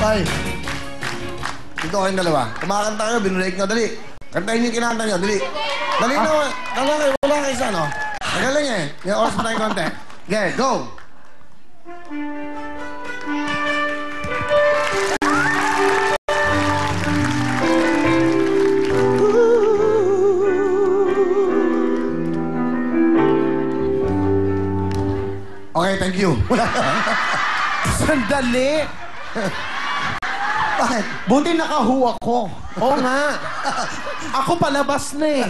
Ay. Dito kayong dalawa. Kumakanta kayo, binrake nyo. Dali. Kantahin niyo yung kinakanta nyo. Dali. Dali na. Wala kayo isa, no? Magaling eh. May oras pa tayong konti. Okay, go. Okay, thank you. Sandali. Bakit? Buti nakahu ako. Oo nga. Ako palabas na eh.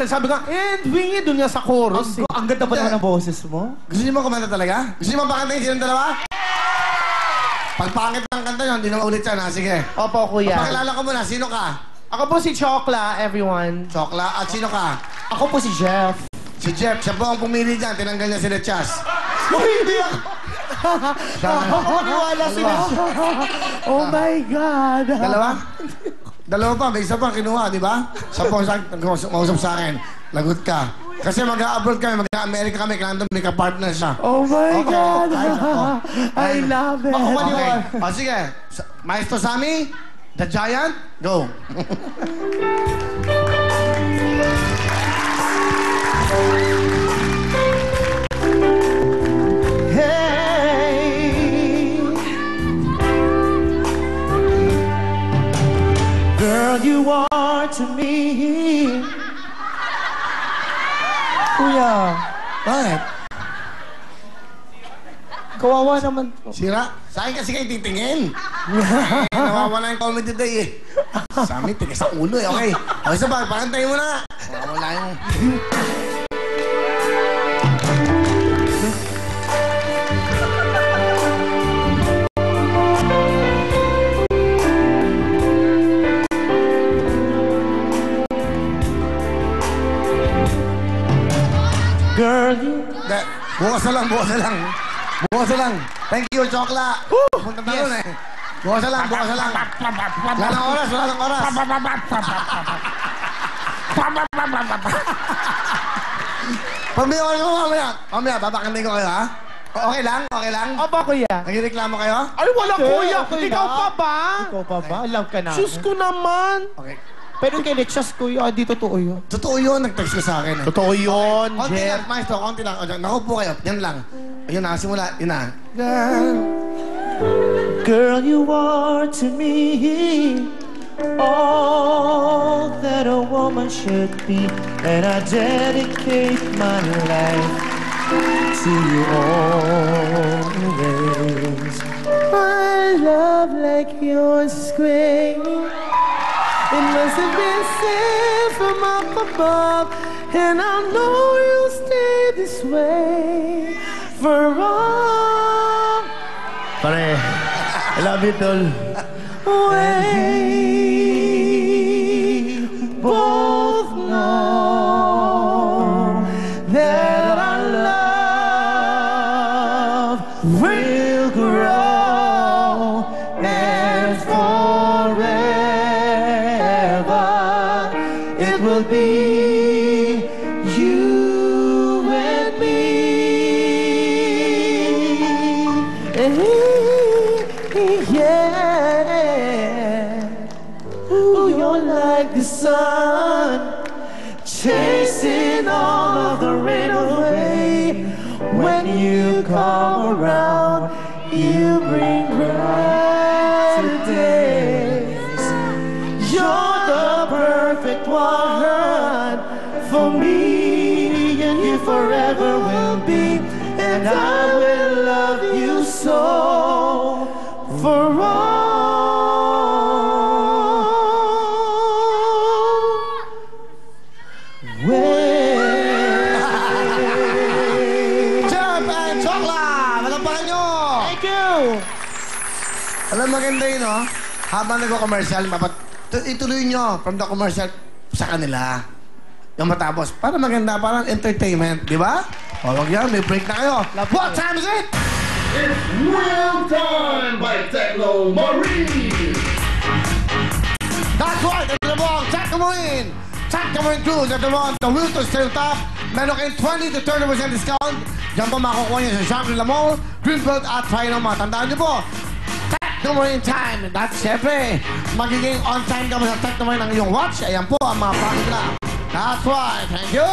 Sabi ka, wingi doon nga sa chorus. Ang ganda pa naman ang boses mo. Gusto niyo mo kumanta talaga? Gusto niyo mo pakantayin silang dalawa? Pag pangit ang kanta nyo, hindi na maulit yan, ha? Sige. Opo, kuya. Pakilala ko muna, sino ka? Ako po si Chokla, everyone. Chokla. At sino ka? Ako po si Jeff. Si Jeff. Siya po ang pumili dyan. Tinanggal niya si Lechas. Hindi ako. Maniwala sila. Oh my God. Dalawa? Dalawa pa. May isa pa kinuha, di ba? Siya po mausap sa akin. Lagot ka. Kasi mag-a-abroad kami, mag-a-America kami, kailangan doon may ka-partner siya. Oh my God. I love it. Okay. O sige. Maestro Sammy, The Giant, go. Girl, you are to me. Kuya. Bakit? Kawawa naman po. Sira? Sa akin kasi kayo titingin. Nawawala yung comedy day eh. Sa amin, tigas sa ulo eh. Okay. Okay, sabag, pakantayin mo na. Nawawala yung... Girl, you... Bukas na lang, bukas na lang. Bukas na lang. Thank you, Chokla. Punta na ron eh. Bukas na lang, bukas na lang. Wala ng oras, wala ng oras. Pag may oras mo, mamaya. Mamaya, babakanday ko kayo, ha? Okay lang? Okay lang? Opo, kuya. Nagreklamo kayo? Ay, wala, kuya. Ikaw pa ba? Ikaw pa ba? Love ka na. Sus ko naman. Okay. Pero kay Lechas, kuya, di totoo yun. Totoo yun, nag-text ko sa akin eh. Totoo yun, Konti Jeff. lang, maestro, konti lang. Naku po kayo, yan lang. Ayun na, simula, yun na. Girl, you are to me all that a woman should be, and I dedicate my life to you always. My love like yours is great. It must have been sent from up above, and I know you'll stay this way for all. Pare, I love you, tol. We both know that our love will grow and forever it will be you and me. Yeah. Ooh, you're like the sun, chasing all of the rain away. When you come around, you bring brighter days. You're the perfect one for me, and you forever will be. And I will love you so for all. Jeff and Chokla! Malampakan nyo! Thank you! Alam, maganda yun, no? Habang nag-commercial, ituloy nyo from the commercial sa kanila. Yung matapos. Para maganda, parang entertainment, di ba? O, wag yan, may break na kayo. What time is it? It's Real Time by Techno Marine! That's right! Ito na po ang Techno Marine! Techno Marine Cruise! Ito mo ang The Will to Stay on Top. Meron kayong 20 to 30% discount. Diyan po makukuha nyo sa Shangri-La Mall, Greenbelt at China. Tandaan nyo po, Technomarine time. That's syempre, magiging on time ka mo sa Technomarine ng iyong watch. Ayan po ang mga package nila. That's right. Thank you.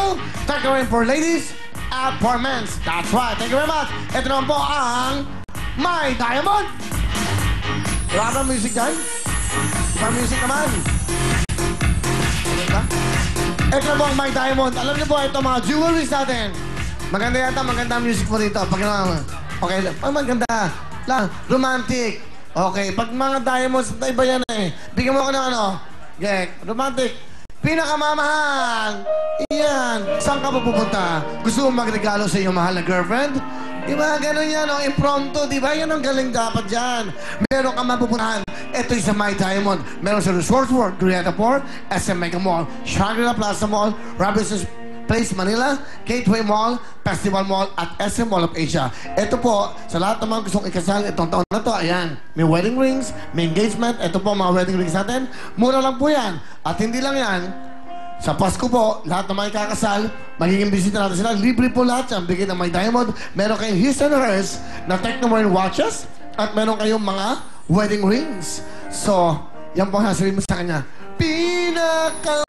Technomarine for ladies at for men. That's right. Thank you very much. Ito naman po ang My Diamond. Wala ba music dyan? Iba music naman. Ito na po ang My Diamond. Alam niyo po, ito mga jewelries natin. Maganda yata, maganda ang music po dito. Pag okay, maganda. Romantic. Okay, pag mga diamonds, iba yan eh. Bigyan mo ako ng ano? Gek, romantic. Pinakamamahal. Iyan. Saan ka pupunta? Gusto mo magregalo sa iyong mahal na girlfriend? Di ba? Ganun yan, oh. Impromptu. Di ba? Yan ang galing dapat dyan. Meron ka mapupuntahan. Ito yung sa My Diamond. Meron sa Resort World, Grieta Port, SM Mega Mall, Shangri-La Plaza Mall, Robinson's Place Manila, Gateway Mall, Festival Mall, at SM Mall of Asia. Ito po, sa lahat ng mga gustong ikasal itong taon na to, ayan, may wedding rings, may engagement, ito po mga wedding rings natin. Mura lang po yan. At hindi lang yan, sa Pasko po, lahat ng mga ikakasal, magiging bisita natin sila. Libre po lahat yan. Bigay ng My Diamond. Meron kayong his and hers na Technomarine watches at meron kayong mga wedding rings. So, yan po ang sasabihin mo sa kanya. Pinakamahal.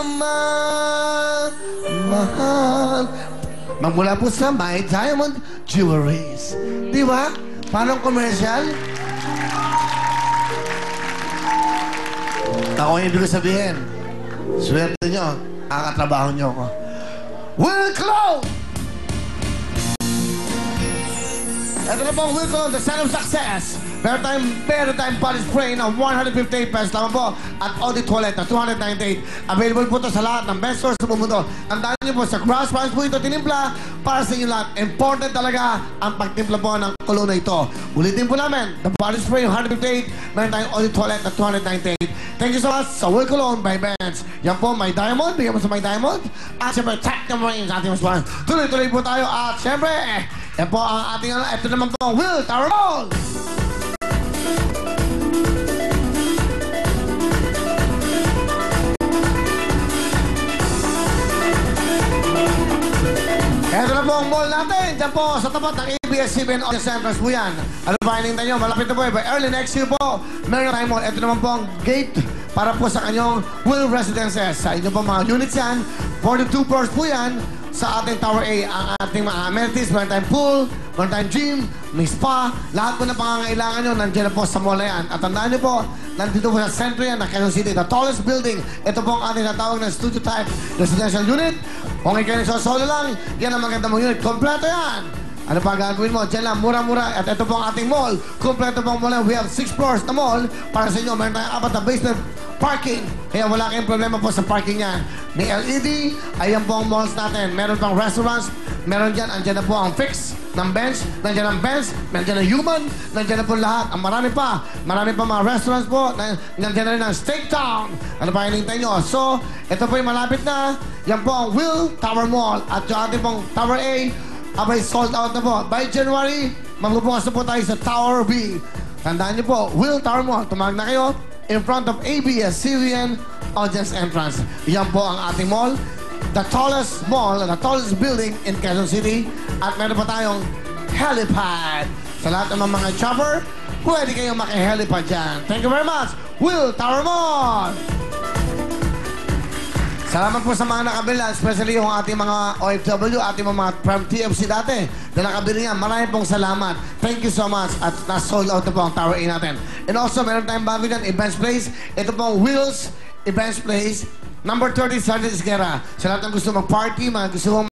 Magmula po sa My Diamond Jewelries. Di ba? Parang commercial. Ako yung ibig sabihin. Swerte nyo. Kakatrabaho nyo ako. Will Clone! Ito na po ang Will Clone, the sign of success. Better time body spray na 158 pesos lamang po at Audi Toilet na 298. Available po ito sa lahat ng best stores sa buong mundo. Tandaan niyo po, sa cross price po ito tinimpla para sa inyo lahat. Important talaga ang pagtimpla po ng kolona ito. Ulitin po namin, the body spray 158, meron tayong Audi Toilet na 298. Thank you so much sa Will Cologne by Benz. Yan po, My Diamond. Bigyan mo sa My Diamond. At siyempre, Technomarine sa ating mas. Tuloy-tuloy po tayo. At siyempre, yan po ang ating, ito naman po ang Will Tower Mall. Ito na po ang mall natin. Diyan po sa tapat ng ABS-CBN Audience Centers po yan. Ano pa hinintay nyo? Malapit na po. By early next year po, meron tayong mall. Ito naman po ang gate para po sa kanyang Will Residences. Sa inyo po mga units yan. 42 floors po yan. Sa ating Tower A, ang ating mga amenities, meron tayong pool, meron tayong gym, may spa, lahat po na pangangailangan nyo, nandiyan na po sa mall na yan. At tandaan nyo po, nandito po sa center yan ng Quezon City, the tallest building. Ito po ang ating natawag na studio type residential unit. Kung ikaw solo lang, yan ang maganda mong unit. Kompleto yan! Ano pa gagawin mo? Diyan lang, mura-mura. At ito po ang ating mall. Kompleto po ang mall. We have 6 floors na mall para sa inyo. Meron tayong 4 na basement parking. Kaya wala kayong problema po sa parking yan. May LED. Ayan po ang malls natin. Meron pang restaurants. Meron dyan. Andyan na po ang fix ng bench. Nandyan ang bench. Nandyan ang human. Nandyan na po lahat. Ang marami pa. Marami pa mga restaurants po. Nandyan na rin ang Steak Town. Ano pa hinintay nyo? So, ito po yung malapit na. Yan po ang Will Tower Mall. At yung ating pong Tower A. Abay, sold out na po. By January, magbubukas na po tayo sa Tower B. Tandaan niyo po, Will Tower Mall. Tumawag na kayo in front of ABS-CBN Audience Entrance. Yan po ang ating mall. The tallest mall, the tallest building in Quezon City. At meron pa tayong helipad. Sa lahat ng mga chopper, pwede kayong maki-helipad dyan. Thank you very much, Will Tower Mall! Salamat po sa mga nakabila, especially yung ating mga OFW, ating mga from TFC dati na nakabili niya. Marami pong salamat. Thank you so much. At na-sold out na po ang Tower A natin. And also, meron tayong bago dyan, Events Place. Ito pong Wheels Events Place, number 30, Sargent Esguerra. Sa lahat ng gusto mag-party, mga gusto